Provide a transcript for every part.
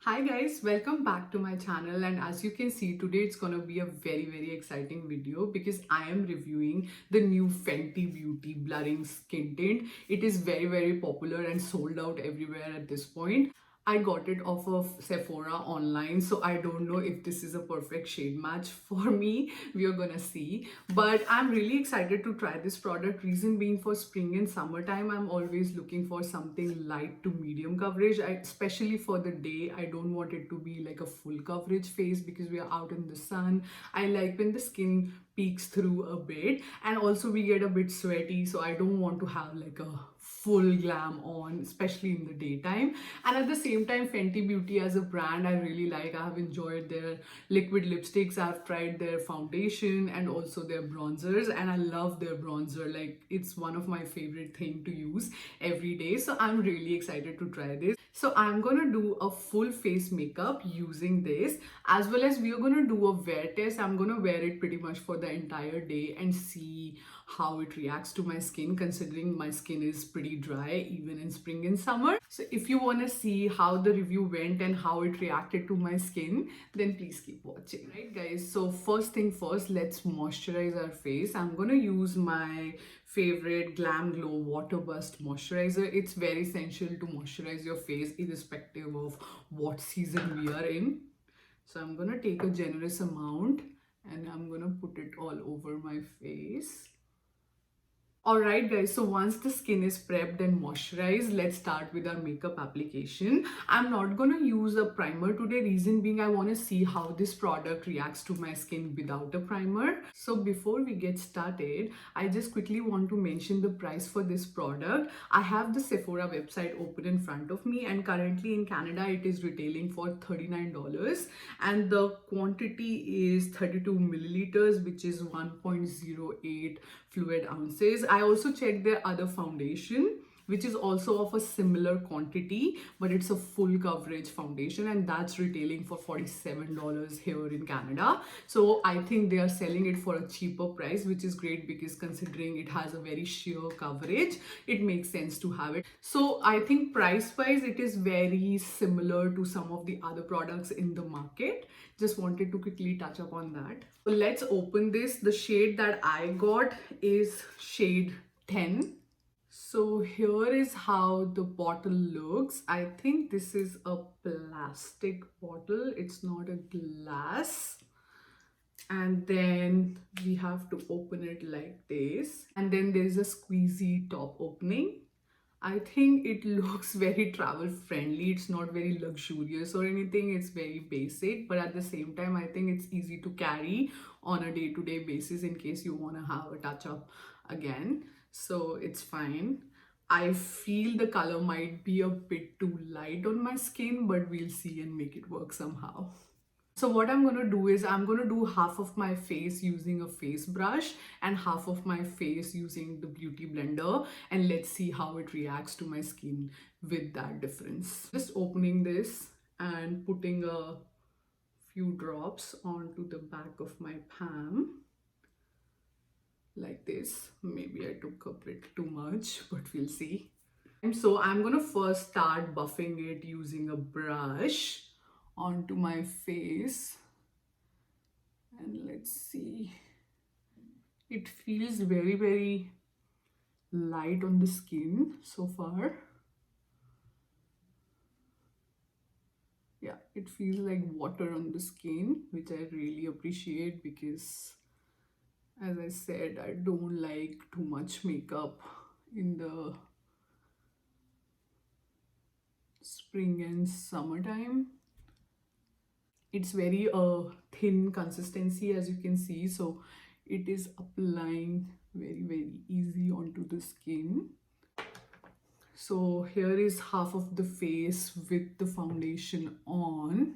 Hi guys, welcome back to my channel, and as you can see today it's gonna be a very exciting video because I am reviewing the new Fenty Beauty blurring skin tint. It is very popular and sold out everywhere at this point. I got it off of Sephora online, so I don't know if this is a perfect shade match for me. We are gonna see. But I'm really excited to try this product. Reason being, for spring and summertime, I'm always looking for something light to medium coverage. Especially for the day, I don't want it to be like a full coverage face because we are out in the sun. I like when the skin peeks through a bit, and also we get a bit sweaty, so I don't want to have like a full glam on, especially in the daytime. And at the same time, Fenty Beauty as a brand I really like. I have enjoyed their liquid lipsticks, I've tried their foundation and also their bronzers, and I love their bronzer. Like, it's one of my favorite thing to use every day, so I'm really excited to try this. So I'm gonna do a full face makeup using this, as well as we are gonna do a wear test. I'm gonna wear it pretty much for the entire day and see how it reacts to my skin, considering my skin is pretty dry even in spring and summer. So if you want to see how the review went and how it reacted to my skin, then please keep watching. Right guys, so first thing first, let's moisturize our face. I'm gonna use my favorite Glam Glow Water Burst moisturizer. It's very essential to moisturize your face irrespective of what season we are in. So I'm gonna take a generous amount and I'm gonna put it all over my face. Alright guys, so once the skin is prepped and moisturized, let's start with our makeup application. I'm not gonna use a primer today, reason being I want to see how this product reacts to my skin without a primer. So before we get started, I just quickly want to mention the price for this product. I have the Sephora website open in front of me, and currently in Canada it is retailing for $39, and the quantity is 32 milliliters, which is 1.08 fluid ounces. I also checked their other foundation, which is also of a similar quantity, but it's a full coverage foundation, and that's retailing for $47 here in Canada. So I think they are selling it for a cheaper price, which is great because considering it has a very sheer coverage, it makes sense to have it. So I think price wise it is very similar to some of the other products in the market. Just wanted to quickly touch upon that. So let's open this. The shade that I got is shade 10. So here is how the bottle looks. I think this is a plastic bottle, it's not a glass. And then we have to open it like this, and then there's a squeezy top opening. I think it looks very travel friendly. It's not very luxurious or anything. It's very basic, but at the same time, I think it's easy to carry on a day-to-day basis in case you want to have a touch up again. So it's fine. I feel the color might be a bit too light on my skin, but we'll see and make it work somehow. So what I'm going to do is I'm going to do half of my face using a face brush and half of my face using the beauty blender, and let's see how it reacts to my skin with that difference. Just opening this and putting a few drops onto the back of my palm like this. Maybe I took a bit too much, but we'll see. And so I'm going to first start buffing it using a brush onto my face, and let's see. It feels very light on the skin so far. Yeah, it feels like water on the skin, which I really appreciate because, as I said, I don't like too much makeup in the spring and summertime. It's very thin consistency, as you can see, so it is applying very easy onto the skin. So here is half of the face with the foundation on.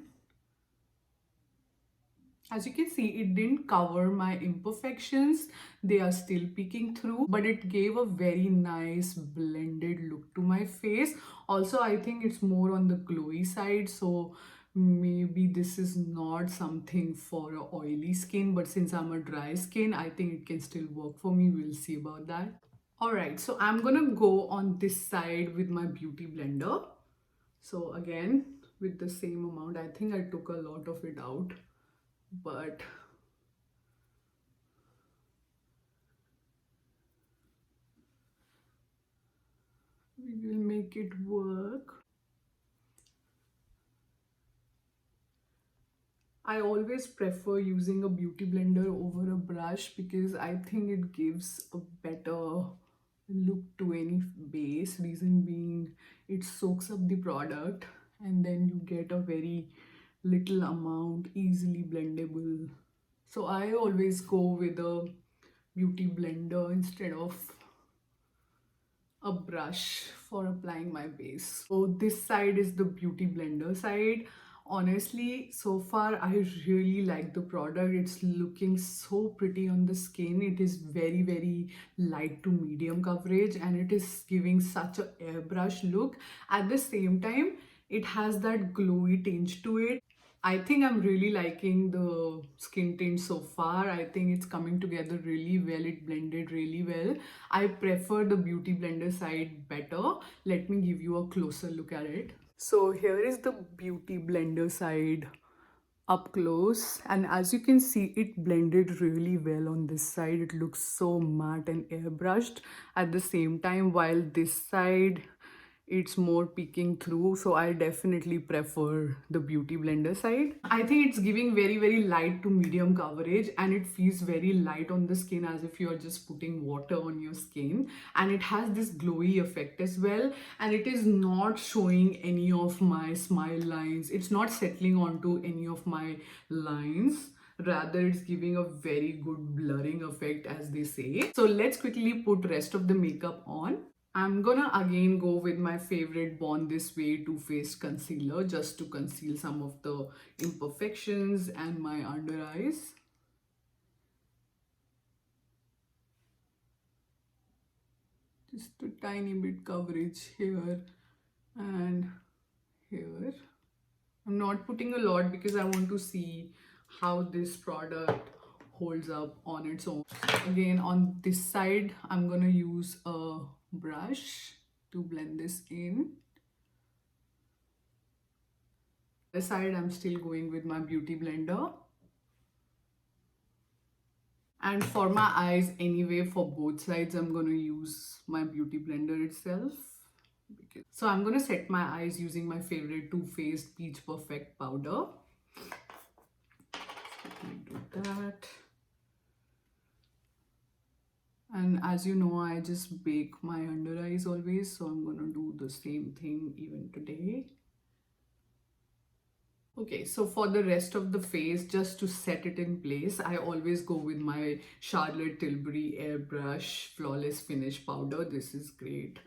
As you can see, it didn't cover my imperfections. They are still peeking through, but it gave a very nice blended look to my face. Also, I think it's more on the glowy side, so maybe this is not something for a oily skin, but since I'm a dry skin, I think it can still work for me. We'll see about that. Alright, so I'm gonna go on this side with my beauty blender. So again, with the same amount. I think I took a lot of it out, but we will make it work. I always prefer using a beauty blender over a brush because I think it gives a better look to any base. Reason being, it soaks up the product and then you get a very little amount, easily blendable. So I always go with a beauty blender instead of a brush for applying my base. So this side is the beauty blender side. Honestly, so far I really like the product. It's looking so pretty on the skin. It is very light to medium coverage and it is giving such a airbrush look. At the same time, it has that glowy tinge to it. I think I'm really liking the skin tint so far. I think it's coming together really well. It blended really well. I prefer the beauty blender side better. Let me give you a closer look at it. So here is the beauty blender side up close, and as you can see, it blended really well on this side. It looks so matte and airbrushed at the same time, while this side it's more peeking through. So I definitely prefer the beauty blender side. I think it's giving very light to medium coverage and it feels very light on the skin, as if you're just putting water on your skin, and it has this glowy effect as well, and it is not showing any of my smile lines. It's not settling onto any of my lines. Rather, it's giving a very good blurring effect, as they say. So let's quickly put rest of the makeup on. I'm gonna again go with my favorite Born This Way Too Faced concealer just to conceal some of the imperfections and my under eyes. Just a tiny bit coverage here and here. I'm not putting a lot because I want to see how this product holds up on its own. Again, on this side, I'm gonna use a brush to blend this in. This side, I'm still going with my beauty blender. And for my eyes anyway, for both sides, I'm going to use my beauty blender itself. So I'm going to set my eyes using my favorite Too Faced Peach Perfect powder. Let me do that. And as you know, I just bake my under eyes always, so I'm going to do the same thing even today. Okay, so for the rest of the face, just to set it in place, I always go with my Charlotte Tilbury Airbrush Flawless Finish powder. This is great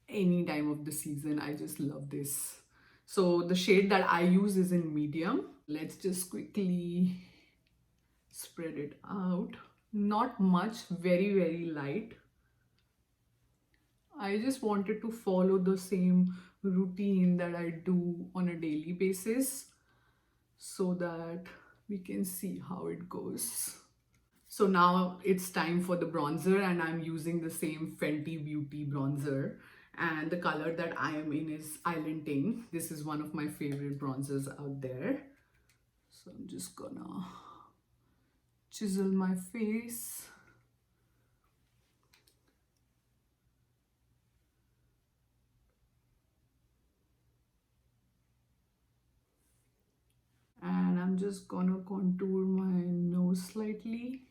any time of the season. I just love this. So the shade that I use is in medium. Let's just quickly spread it out. Not much, very light. I just wanted to follow the same routine that I do on a daily basis, so that we can see how it goes. So now it's time for the bronzer, and I'm using the same Fenty Beauty bronzer, and the color that I am in is Island Ting. This is one of my favorite bronzers out there. So I'm just gonna chisel my face. And I'm just gonna contour my nose slightly.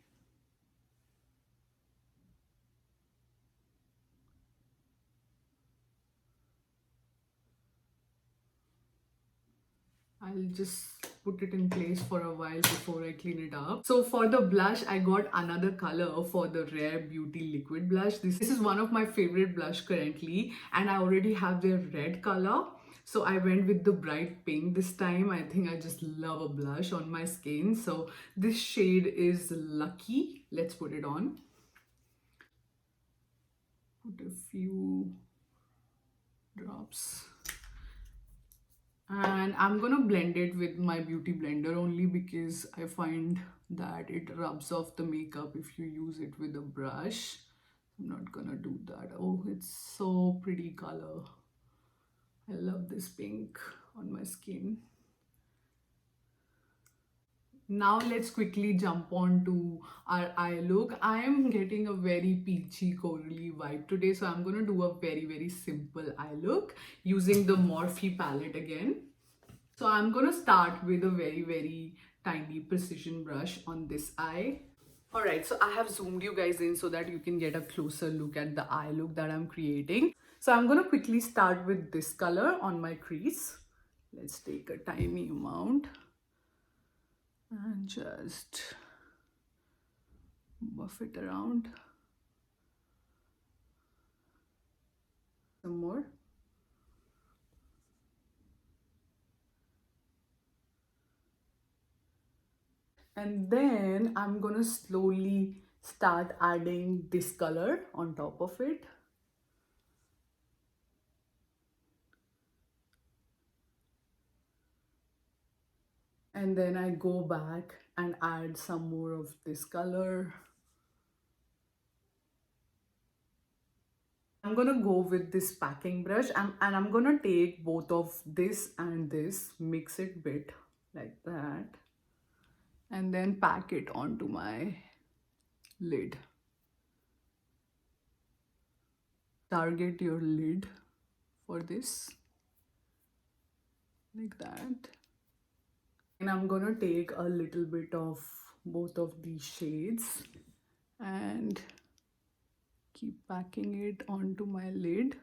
I'll just put it in place for a while before I clean it up. So for the blush, I got another color for the Rare Beauty liquid blush. This is one of my favorite blush currently, and I already have their red color. So I went with the bright pink this time. I think I just love a blush on my skin. So this shade is Lucky. Let's put it on. Put a few drops. And I'm gonna blend it with my beauty blender only because I find that it rubs off the makeup if you use it with a brush. I'm not gonna do that. Oh, it's so pretty color. I love this pink. on my skin. Now let's quickly jump on to our eye look. I am getting a very peachy corally vibe today, so I'm gonna do a very simple eye look using the Morphe palette again. So I'm gonna start with a very tiny precision brush on this eye. Alright, so I have zoomed you guys in so that you can get a closer look at the eye look that I'm creating. So I'm gonna quickly start with this color on my crease. Let's take a tiny amount and just buff it around. Some more. And then I'm gonna slowly start adding this color on top of it. And then I go back and add some more of this color. I'm gonna go with this packing brush and I'm gonna take both of this and this, mix it bit like that, and then pack it onto my lid. Target your lid for this, like that. And I'm gonna take a little bit of both of these shades and keep packing it onto my lid.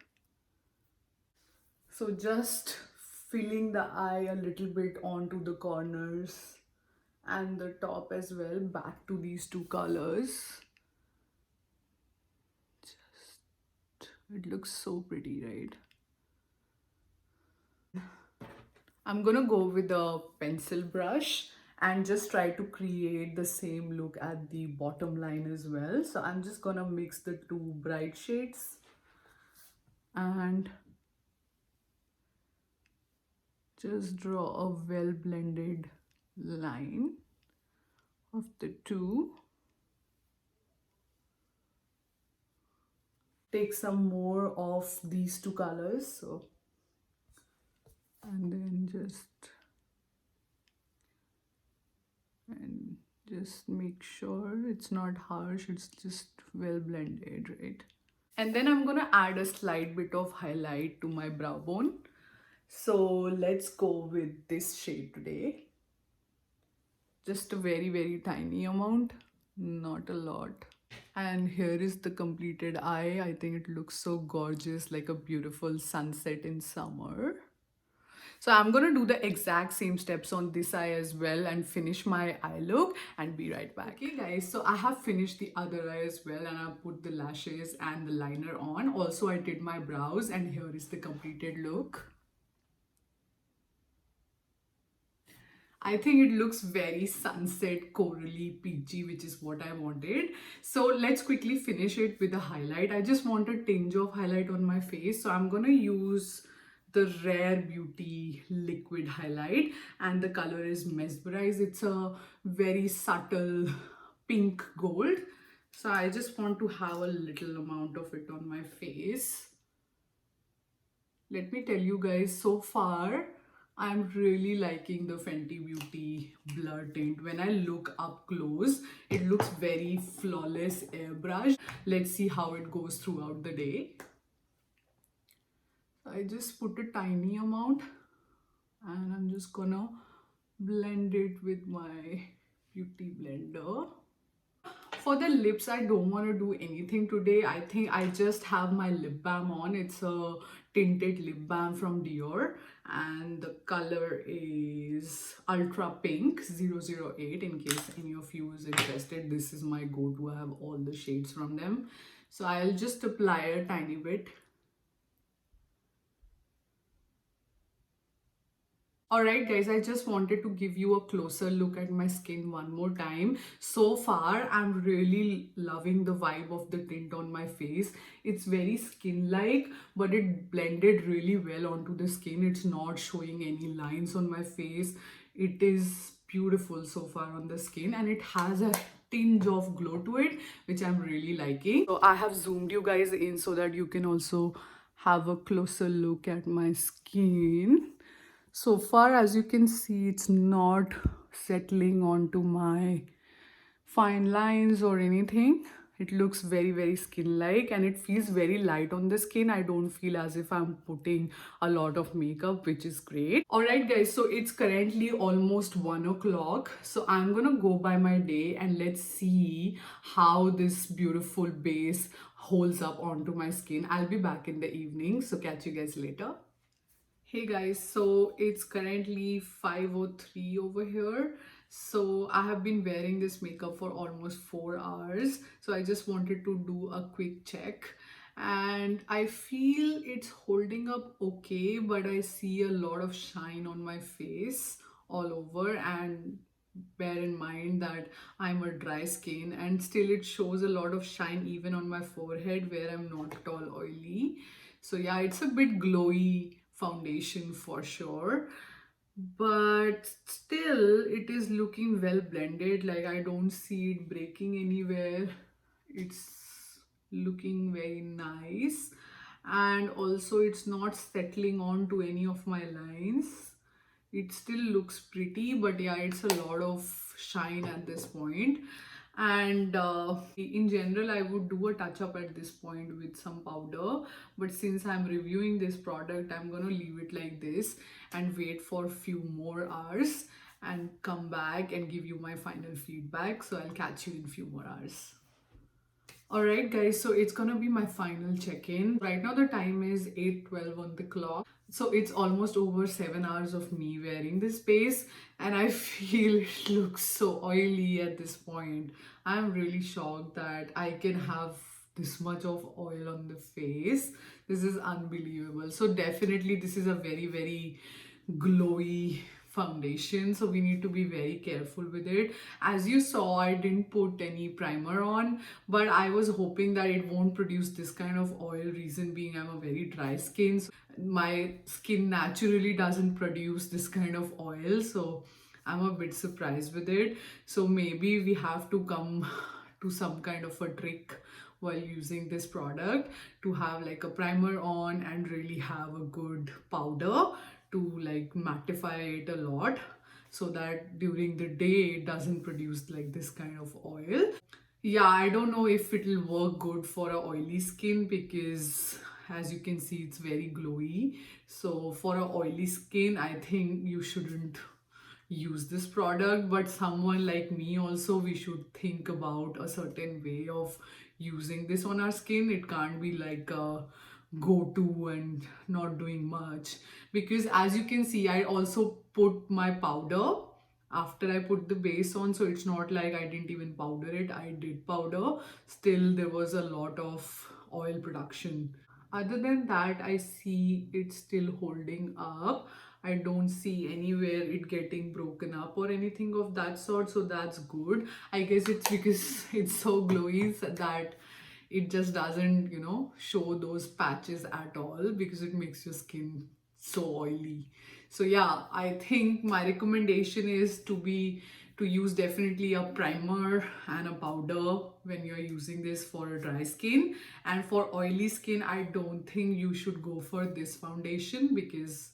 So just filling the eye a little bit onto the corners and the top as well, back to these two colors. Just, it looks so pretty, right? I'm gonna go with a pencil brush and just try to create the same look at the bottom line as well. So I'm just gonna mix the two bright shades and just draw a well blended line of the two. Take some more of these two colors, so, and then just make sure it's not harsh, it's just well blended, right? And then I'm gonna add a slight bit of highlight to my brow bone. So let's go with this shade today. Just a very tiny amount, not a lot. And here is the completed eye. I think it looks so gorgeous, like a beautiful sunset in summer. So I'm gonna do the exact same steps on this eye as well and finish my eye look and be right back. Okay guys, so I have finished the other eye as well and I put the lashes and the liner on. Also I did my brows and here is the completed look. I think it looks very sunset, corally, peachy, which is what I wanted. So let's quickly finish it with a highlight. I just want a tinge of highlight on my face. So I'm gonna use the Rare Beauty liquid highlight and the color is Mesmerize. It's a very subtle pink gold. So I just want to have a little amount of it on my face. Let me tell you guys, so far I'm really liking the Fenty Beauty Blur Tint. When I look up close, it looks very flawless airbrush. Let's see how it goes throughout the day. I just put a tiny amount and I'm just gonna blend it with my beauty blender. For the lips, I don't want to do anything today. I think I just have my lip balm on. It's a tinted lip balm from Dior and the color is Ultra Pink 008. In case any of you is interested, this is my go-to. I have all the shades from them. So I'll just apply a tiny bit. Alright guys, I just wanted to give you a closer look at my skin one more time. So far, I'm really loving the vibe of the tint on my face. It's very skin-like, but it blended really well onto the skin. It's not showing any lines on my face. It is beautiful so far on the skin and it has a tinge of glow to it, which I'm really liking. So I have zoomed you guys in so that you can also have a closer look at my skin. So far as you can see, it's not settling onto my fine lines or anything. It looks very skin like and it feels very light on the skin. I don't feel as if I'm putting a lot of makeup, which is great. All right guys, so it's currently almost 1 o'clock, so I'm gonna go by my day and let's see how this beautiful base holds up onto my skin. I'll be back in the evening, so catch you guys later. Hey guys, so it's currently 5:03 over here. So I have been wearing this makeup for almost 4 hours. So I just wanted to do a quick check. And I feel it's holding up okay, but I see a lot of shine on my face all over. And bear in mind that I'm a dry skin and still it shows a lot of shine even on my forehead where I'm not at all oily. So yeah, it's a bit glowy foundation for sure, but still it is looking well blended. Like I don't see it breaking anywhere. It's looking very nice, and also it's not settling on to any of my lines. It still looks pretty, but yeah, it's a lot of shine at this point. And in general I would do a touch up at this point with some powder, but since I'm reviewing this product, I'm gonna leave it like this and wait for a few more hours and come back and give you my final feedback. So I'll catch you in a few more hours. Alright guys, so it's gonna be my final check-in. Right now the time is 8:12 on the clock. So it's almost over 7 hours of me wearing this base and I feel it looks so oily at this point. I'm really shocked that I can have this much of oil on the face. This is unbelievable. So definitely this is a very glowy foundation, so we need to be very careful with it. As you saw, I didn't put any primer on, but I was hoping that it won't produce this kind of oil. Reason being, I'm a very dry skin, so my skin naturally doesn't produce this kind of oil, so I'm a bit surprised with it. So maybe we have to come to some kind of a trick while using this product to have like a primer on and really have a good powder to like mattify it a lot, so that during the day it doesn't produce like this kind of oil. Yeah, I don't know if it'll work good for a oily skin because as you can see it's very glowy. So for a oily skin I think you shouldn't use this product, but someone like me also, we should think about a certain way of using this on our skin. It can't be like a go-to and not doing much, because as you can see I also put my powder after I put the base on, so it's not like I didn't even powder it. I did powder, still there was a lot of oil production. Other than that, I see it still holding up. I don't see anywhere it getting broken up or anything of that sort, so that's good. I guess it's because it's so glowy that it just doesn't, show those patches at all because it makes your skin so oily. So yeah, I think my recommendation is to use definitely a primer and a powder when you're using this for a dry skin. And for oily skin, I don't think you should go for this foundation because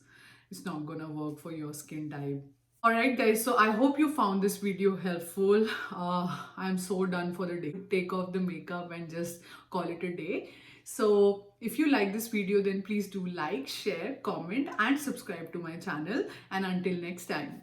it's not gonna work for your skin type. Alright guys, so I hope you found this video helpful. I'm so done for the day. Take off the makeup and just call it a day. So if you like this video, then please do like, share, comment and subscribe to my channel. And until next time.